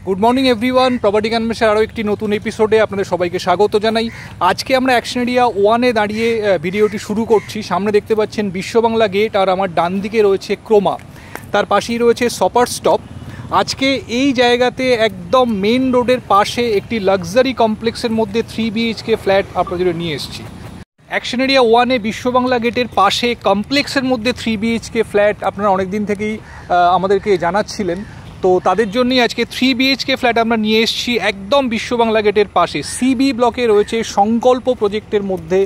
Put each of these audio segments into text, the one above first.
Good morning everyone, property ক্যানভাসের আরও একটি নতুন এপিসোডে আপনাদের সবাইকে স্বাগত জানাই। আজকে আমরা অ্যাকশন এরিয়া 1-এ দাঁড়িয়ে ভিডিওটি শুরু করছি। সামনে দেখতে পাচ্ছেন বিশ্ববাংলা গেট, আর আমার ডান দিকে রয়েছে ক্রোমা, তার পাশেই রয়েছে শপার স্টপ। আজকে এই জায়গাতে একদম মেন রোডের পাশে একটি লাক্সারি কমপ্লেক্সের মধ্যে 3 BHK ফ্ল্যাট আপনাদের নিয়ে এসেছি। অ্যাকশন এরিয়া 1-এ বিশ্ববাংলা গেটের পাশে কমপ্লেক্সের মধ্যে 3 BHK ফ্ল্যাট আপনারা অনেক দিন থেকেই আমাদেরকে জানাচ্ছিলেন, তো তাদের জন্যই আজকে 3 BHK ফ্ল্যাট আমরা নিয়ে এসেছি একদম বিশ্ববাংলা গেটের পাশে। সিবি ব্লকে রয়েছে সংকল্প প্রজেক্টের মধ্যে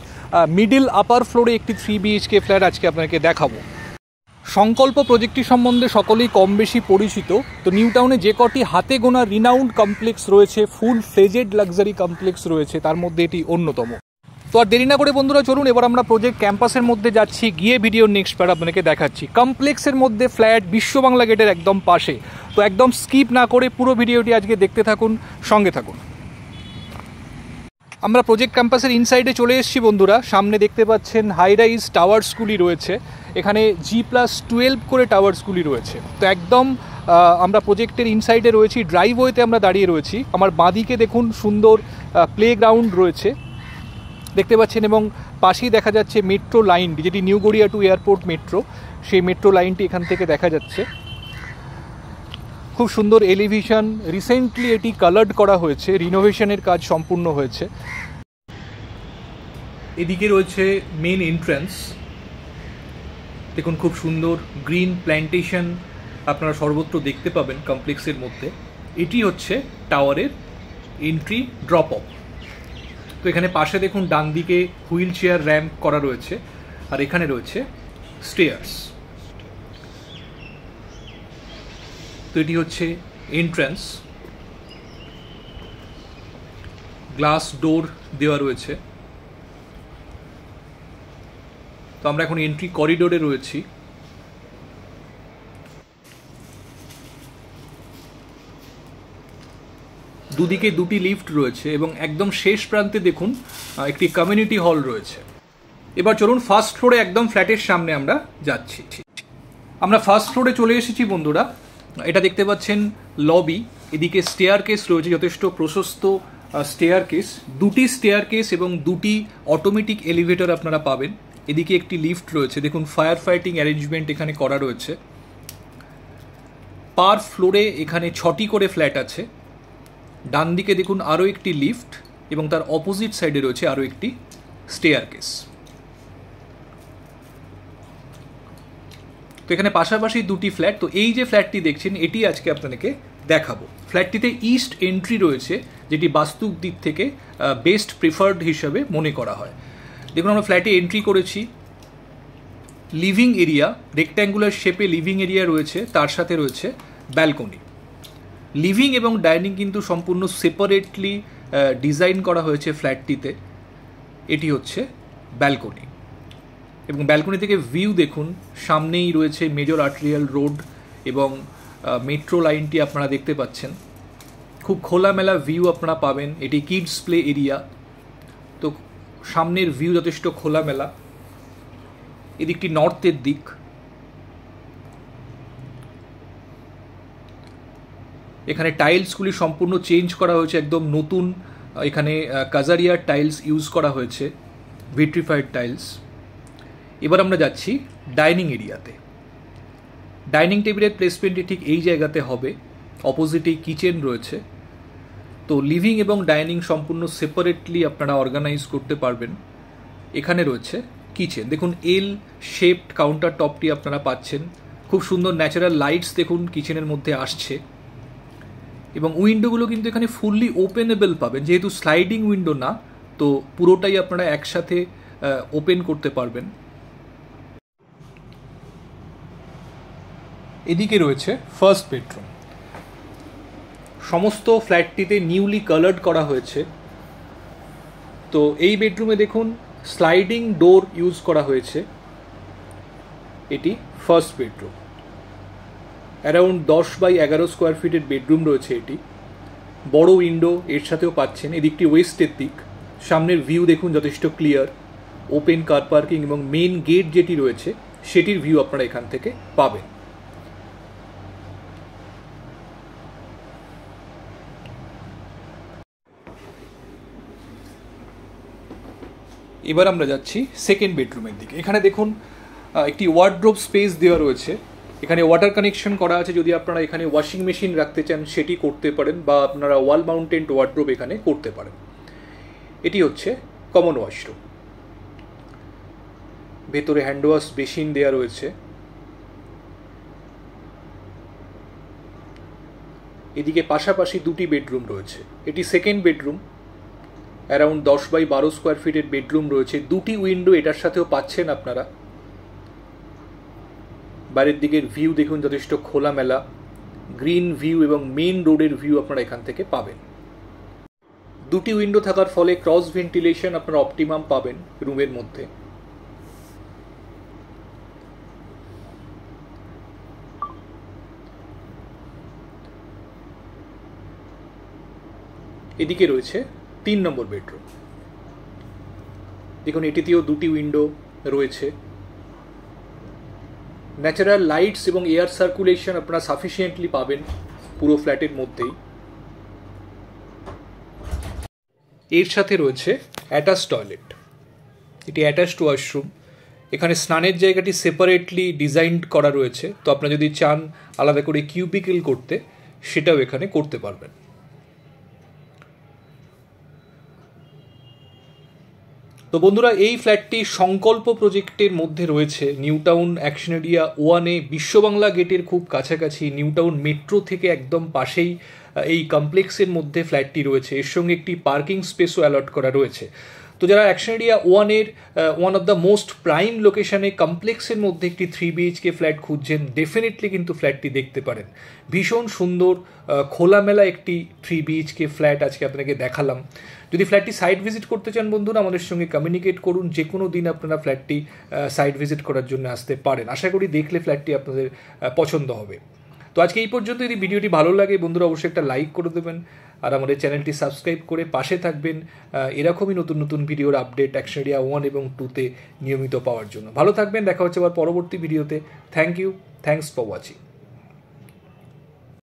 মিডিল আপার ফ্লোরে একটি 3 BHK ফ্ল্যাট আজকে আপনাকে দেখাবো। সংকল্প প্রজেক্টটি সম্বন্ধে সকলেই কম বেশি পরিচিত। তো নিউ টাউনে যে কটি হাতে গোনা রিনাউন্ড কমপ্লেক্স রয়েছে, ফুল ফ্লেজেড লাক্সারি কমপ্লেক্স রয়েছে, তার মধ্যে এটি অন্যতম। তো আর দেরি না করে বন্ধুরা চলুন এবার আমরা প্রজেক্ট ক্যাম্পাসের মধ্যে যাচ্ছি, গিয়ে ভিডিওর নেক্সট পার্ট আপনাকে দেখাচ্ছি। কমপ্লেক্সের মধ্যে ফ্ল্যাট বিশ্ববাংলা গেটের একদম পাশে। তো একদম স্কিপ না করে পুরো ভিডিওটি আজকে দেখতে থাকুন, সঙ্গে থাকুন। আমরা প্রজেক্ট ক্যাম্পাসের ইনসাইডে চলে এসেছি বন্ধুরা। সামনে দেখতে পাচ্ছেন হাই রাইজ টাওয়ার্সগুলি রয়েছে, এখানে G+12 করে টাওয়ার্সগুলি রয়েছে। তো একদম আমরা প্রজেক্টের ইনসাইডে রয়েছি, ড্রাইভওয়েতে আমরা দাঁড়িয়ে রয়েছি। আমার বাঁদিকে দেখুন সুন্দর প্লেগ্রাউন্ড রয়েছে দেখতে পাচ্ছেন, এবং পাশেই দেখা যাচ্ছে মেট্রো লাইনটি, যেটি new Garia two airport metro, সেই মেট্রো লাইনটি এখান থেকে দেখা যাচ্ছে। খুব সুন্দর এলিভেশন, রিসেন্টলি এটি কালার্ড করা হয়েছে, রিনোভেশনের কাজ সম্পূর্ণ হয়েছে। এদিকে রয়েছে মেন এন্ট্রান্স, দেখুন খুব সুন্দর গ্রিন প্ল্যান্টেশন আপনারা সর্বত্র দেখতে পাবেন কমপ্লেক্সের মধ্যে। এটি হচ্ছে টাওয়ারের এন্ট্রি ড্রপ অফ। তো এখানে পাশে দেখুন ডান দিকে হুইল চেয়ার র্যাম্প করা রয়েছে, আর এখানে রয়েছে স্টেয়ার্স। তো এটি হচ্ছে এন্ট্রান্স, গ্লাস ডোর দেওয়া রয়েছে। তো আমরা এখন এন্ট্রি করিডোরে রয়েছি। দুদিকে দুটি লিফট রয়েছে এবং একদম শেষ প্রান্তে দেখুন একটি কমিউনিটি হল রয়েছে। এবার চলুন ফার্স্ট ফ্লোরে, একদম ফ্ল্যাটের সামনে আমরা যাচ্ছি। আমরা ফার্স্ট ফ্লোরে চলে এসেছি বন্ধুরা। এটা দেখতে পাচ্ছেন লবি, এদিকে স্টেয়ার কেস রয়েছে, যথেষ্ট প্রশস্ত স্টেয়ার কেস, দুটি স্টেয়ার কেস এবং দুটি অটোমেটিক এলিভেটর আপনারা পাবেন। এদিকে একটি লিফট রয়েছে, দেখুন ফায়ার ফাইটিং অ্যারেঞ্জমেন্ট এখানে করা রয়েছে। পার ফ্লোরে এখানে 6টি করে ফ্ল্যাট আছে। ডান দিকে দেখুন আরও একটি লিফট এবং তার অপোজিট সাইডে রয়েছে আরও একটি স্টেয়ার কেস। তো এখানে পাশাপাশি দুটি ফ্ল্যাট। তো এই যে ফ্ল্যাটটি দেখছেন এটি আজকে আপনাদেরকে দেখাবো। ফ্ল্যাটটিতে ইস্ট এন্ট্রি রয়েছে, যেটি বাস্তু দিক থেকে বেস্ট প্রিফার্ড হিসাবে মনে করা হয়। দেখুন আমরা ফ্ল্যাটে এন্ট্রি করেছি। লিভিং এরিয়া, রেক্ট্যাঙ্গুলার শেপে লিভিং এরিয়া রয়েছে, তার সাথে রয়েছে ব্যালকনি। লিভিং এবং ডাইনিং কিন্তু সম্পূর্ণ সেপারেটলি ডিজাইন করা হয়েছে ফ্ল্যাটটিতে। এটি হচ্ছে ব্যালকনি, এবং ব্যালকনি থেকে ভিউ দেখুন, সামনেই রয়েছে মেজর আর্টেরিয়াল রোড এবং মেট্রো লাইনটি আপনারা দেখতে পাচ্ছেন। খুব খোলামেলা ভিউ আপনারা পাবেন। এটি কিডস প্লে এরিয়া, তো সামনের ভিউ যথেষ্ট খোলামেলা। এদিকটি নর্থের দিক। এখানে টাইলসগুলি সম্পূর্ণ চেঞ্জ করা হয়েছে, একদম নতুন। এখানে কাজারিয়ার টাইলস ইউজ করা হয়েছে, ভিট্রিফাইড টাইলস। এবার আমরা যাচ্ছি ডাইনিং এরিয়াতে। ডাইনিং টেবিলের প্লেসমেন্টটি ঠিক এই জায়গাতে হবে, অপোজিটেই কিচেন রয়েছে। তো লিভিং এবং ডাইনিং সম্পূর্ণ সেপারেটলি আপনারা অর্গানাইজ করতে পারবেন। এখানে রয়েছে কিচেন, দেখুন এল শেপড কাউন্টার টপটি আপনারা পাচ্ছেন। খুব সুন্দর ন্যাচারাল লাইটস দেখুন কিচেনের মধ্যে আসছে, এবং উইন্ডোগুলো কিন্তু এখানে ফুললি ওপেনেবল পাবেন, যেহেতু স্লাইডিং উইন্ডো না, তো পুরোটাই আপনারা একসাথে ওপেন করতে পারবেন। এদিকে রয়েছে ফার্স্ট বেডরুম। সমস্ত ফ্ল্যাটটিতে নিউলি কালার্ড করা হয়েছে। তো এই বেডরুমে দেখুন স্লাইডিং ডোর ইউজ করা হয়েছে। এটি first bedroom, around 10x11 square ফিটের বেডরুম রয়েছে। এটি বড় উইন্ডো এর সাথেও পাচ্ছেন। এদিকটি ওয়েস্টের দিক, সামনের ভিউ দেখুন যথেষ্ট ক্লিয়ার। ওপেন কার পার্কিং এবং মেন গেট যেটি রয়েছে সেটির ভিউ আপনারা এখান থেকে পাবেন। এবার আমরা যাচ্ছি সেকেন্ড বেডরুমের দিকে। এখানে দেখুন একটি ওয়ার্ডরোব স্পেস দেওয়া রয়েছে, এখানে ওয়াটার কানেকশন করা আছে। যদি আপনারা এখানে ওয়াশিং মেশিন রাখতে চান সেটি করতে পারেন, বা আপনারা ওয়াল মাউন্টেড ওয়ার্ডরোব এখানে করতে পারেন। এটি হচ্ছে কমন ওয়াশরুম, ভেতরে হ্যান্ড ওয়াশ বেসিন দেওয়া রয়েছে। এদিকে পাশাপাশি দুটি বেডরুম রয়েছে। এটি second bedroom, around 10x12 square ফিটের বেডরুম রয়েছে। দুটি উইন্ডো এটার সাথেও পাচ্ছেন আপনারা। বাইরের দিকের ভিউ দেখুন, যথেষ্ট খোলামেলা, গ্রিন ভিউ এবং মেইন রোডের ভিউ আপনারা এখান থেকে পাবেন। দুটি উইন্ডো থাকার ফলে ক্রস ভেন্টিলেশন আপনারা অপটিমাম পাবেন রুমের মধ্যে। এদিকে রয়েছে 3 নম্বর বেডরুম। দেখুন এটিতেও দুটি উইন্ডো রয়েছে। ন্যাচারাল লাইটস এবং এয়ার সার্কুলেশন আপনারা সাফিসিয়েন্টলি পাবেন পুরো ফ্ল্যাটের মধ্যেই। এর সাথে রয়েছে অ্যাটাচ টয়লেট, এটি অ্যাটাচড ওয়াশরুম। এখানে স্নানের জায়গাটি সেপারেটলি ডিজাইন করা রয়েছে, তো আপনারা যদি চান আলাদা করে কিউবিকেল করতে সেটাও এখানে করতে পারবেন। তো বন্ধুরা, এই ফ্ল্যাটটি সংকল্প প্রজেক্টের মধ্যে রয়েছে, new town action area 1-এ Biswa Bangla গেটের খুব কাছাকাছি, নিউ টাউন মেট্রো থেকে একদম পাশেই এই কমপ্লেক্সের মধ্যে ফ্ল্যাটটি রয়েছে। এর সঙ্গে একটি পার্কিং স্পেসও অ্যালট করা রয়েছে। তো যারা অ্যাকশন এরিয়া 1-এর one of the most prime লোকেশনে কমপ্লেক্সের মধ্যে একটি 3 BHK ফ্ল্যাট খুঁজছেন, ডেফিনেটলি কিন্তু ফ্ল্যাটটি দেখতে পারেন। ভীষণ সুন্দর খোলামেলা একটি 3 BHK ফ্ল্যাট আজকে আপনাকে দেখালাম। যদি ফ্ল্যাটটি সাইট ভিজিট করতে চান বন্ধুরা, আমাদের সঙ্গে কমিউনিকেট করুন। যে কোনো দিন আপনারা ফ্ল্যাটটি সাইট ভিজিট করার জন্য আসতে পারেন। আশা করি দেখলে ফ্ল্যাটটি আপনাদের পছন্দ হবে। তো আজকে এই পর্যন্ত। যদি ভিডিওটি ভালো লাগে বন্ধুরা, অবশ্যই একটা লাইক করে দেবেন, আর আমাদের চ্যানেলটি সাবস্ক্রাইব করে পাশে থাকবেন এরকমই নতুন নতুন ভিডিওর আপডেট অ্যাকশন এরিয়া 1 এবং 2-তে নিয়মিত পাওয়ার জন্য। ভালো থাকবেন, দেখা হচ্ছে আবার পরবর্তী ভিডিওতে। Thank you, thanks for watching.